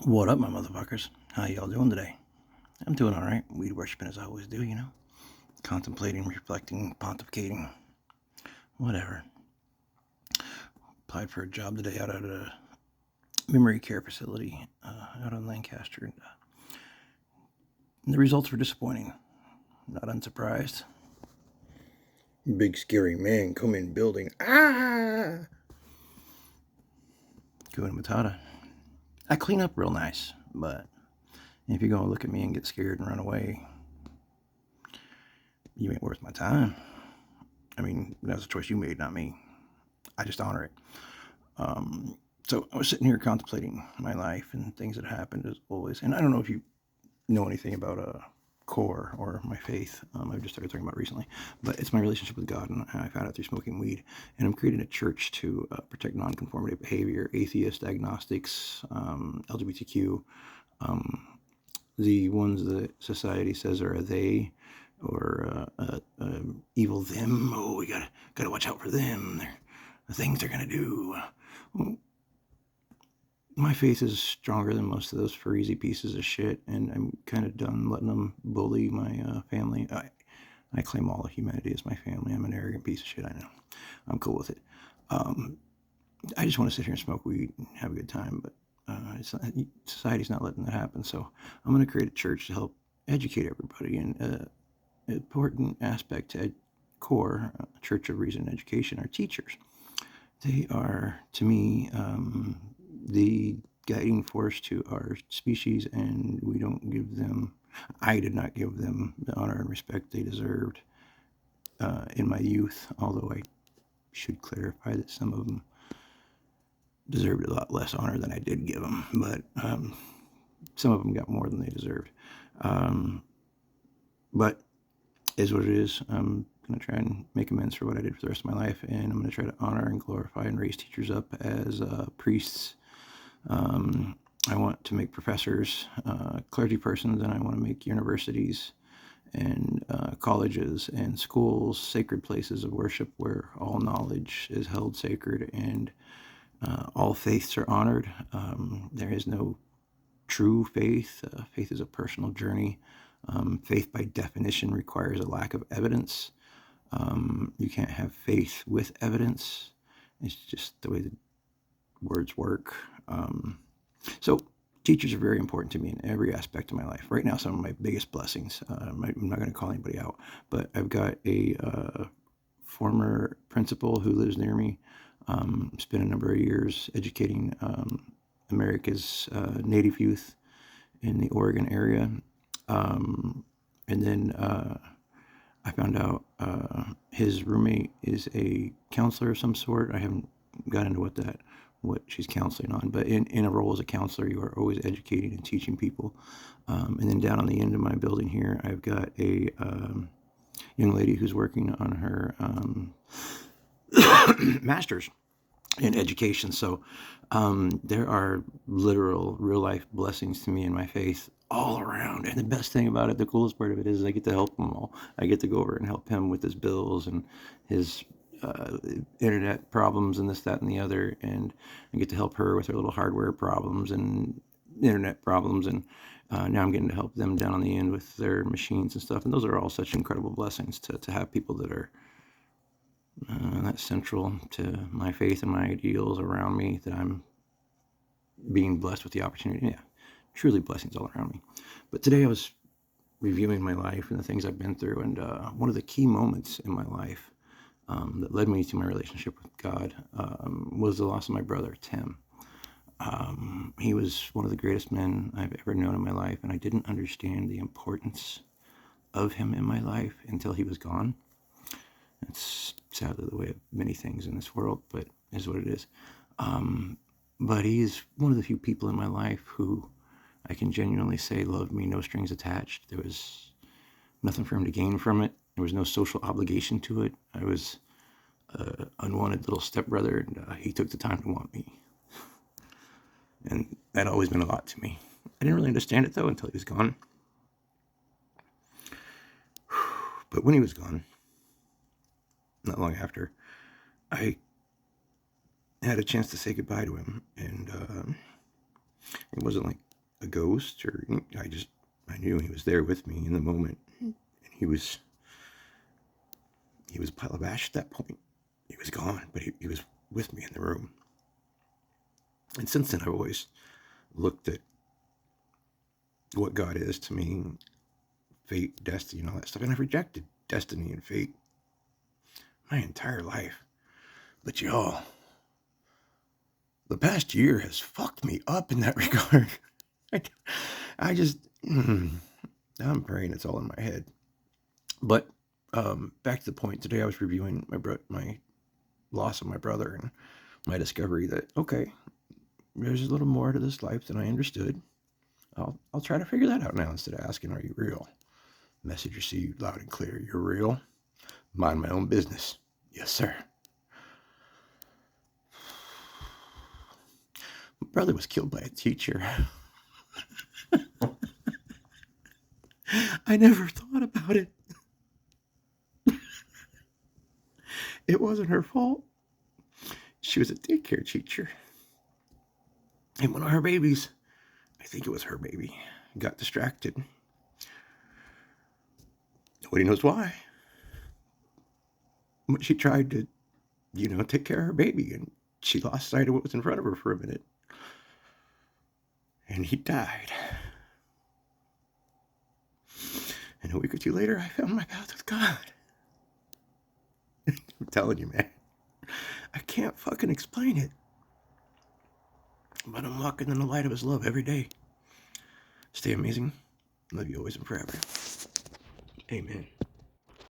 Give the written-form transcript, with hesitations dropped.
What up, my motherfuckers? How y'all doing today? I'm doing alright. Weed worshiping as I always do, Contemplating, reflecting, pontificating, whatever. Applied for a job today out at a memory care facility out in Lancaster. And the results were disappointing. Not unsurprised. Big scary man come in building. Ah! Kuna Matata. I clean up real nice, but if you're going to look at me and get scared and run away, you ain't worth my time. I mean, that's a choice you made, not me. I just honor it. So I was sitting here contemplating my life and things that happened as always. And I don't know if you know anything about core or my faith. I've just started talking about it recently, but it's my relationship with God, and I found out through smoking weed. And I'm creating a church to protect nonconformity behavior, atheists, agnostics, LGBTQ, the ones that society says are a they or evil them. Oh, we gotta watch out for them. The things they're gonna do. My faith is stronger than most of those freezy pieces of shit, and I'm kind of done letting them bully my family. I claim all of humanity as my family. I'm an arrogant piece of shit, I know. I'm cool with it. I just want to sit here and smoke weed and have a good time, but society's not letting that happen, so I'm going to create a church to help educate everybody. And an important aspect to core, Church of Reason and Education, are teachers. They are, to me, the guiding force to our species, and I did not give them the honor and respect they deserved in my youth, although I should clarify that some of them deserved a lot less honor than I did give them, but some of them got more than they deserved. But is what it is. I'm going to try and make amends for what I did for the rest of my life, and I'm going to try to honor and glorify and raise teachers up as priests. I want to make professors clergy persons, and I want to make universities and colleges and schools sacred places of worship where all knowledge is held sacred and all faiths are honored. There is no true faith. Faith is a personal journey. Faith, by definition, requires a lack of evidence. You can't have faith with evidence. It's just the way the words work. So teachers are very important to me in every aspect of my life. Right now, some of my biggest blessings, I'm not going to call anybody out, but I've got a former principal who lives near me. Spent a number of years educating America's Native youth in the Oregon area. And then I found out his roommate is a counselor of some sort. I haven't got into what she's counseling on, but in a role as a counselor, you are always educating and teaching people. And then down on the end of my building here, I've got a young lady who's working on her master's in education. So there are literal, real life blessings to me in my faith all around. And the best thing about it, the coolest part of it, is I get to help them all. I get to go over and help him with his bills and his internet problems and this, that, and the other. And I get to help her with her little hardware problems and internet problems. And now I'm getting to help them down on the end with their machines and stuff. And those are all such incredible blessings to have people that are that's central to my faith and my ideals around me, that I'm being blessed with the opportunity. Yeah, truly blessings all around me. But today I was reviewing my life and the things I've been through, and one of the key moments in my life that led me to my relationship with God was the loss of my brother, Tim. He was one of the greatest men I've ever known in my life, and I didn't understand the importance of him in my life until he was gone. It's sadly the way of many things in this world, but it is what it is. But he's one of the few people in my life who I can genuinely say loved me, no strings attached. There was nothing for him to gain from it. There was no social obligation to it. I was an unwanted little stepbrother, and he took the time to want me. And that always meant a lot to me. I didn't really understand it, though, until he was gone. But when he was gone, not long after, I had a chance to say goodbye to him, and it wasn't like a ghost, or I knew he was there with me in the moment. And he was pile of ash at that point. He was gone, but he was with me in the room. And since then, I've always looked at what God is to me, fate, destiny, and all that stuff. And I've rejected destiny and fate my entire life. But y'all, the past year has fucked me up in that regard. I just, I'm praying it's all in my head. But back to the point, today I was reviewing my loss of my brother and my discovery that, okay, there's a little more to this life than I understood. I'll try to figure that out now instead of asking, are you real? Message received loud and clear. You're real. Mind my own business. Yes, sir. My brother was killed by a teacher. I never thought about it. It wasn't her fault. She was a daycare teacher. And one of her babies, I think it was her baby, got distracted. Nobody knows why. But she tried to, take care of her baby, and she lost sight of what was in front of her for a minute. And he died. And a week or two later, I found my path with God. I'm telling you, man. I can't fucking explain it. But I'm walking in the light of his love every day. Stay amazing. Love you always and forever. Amen.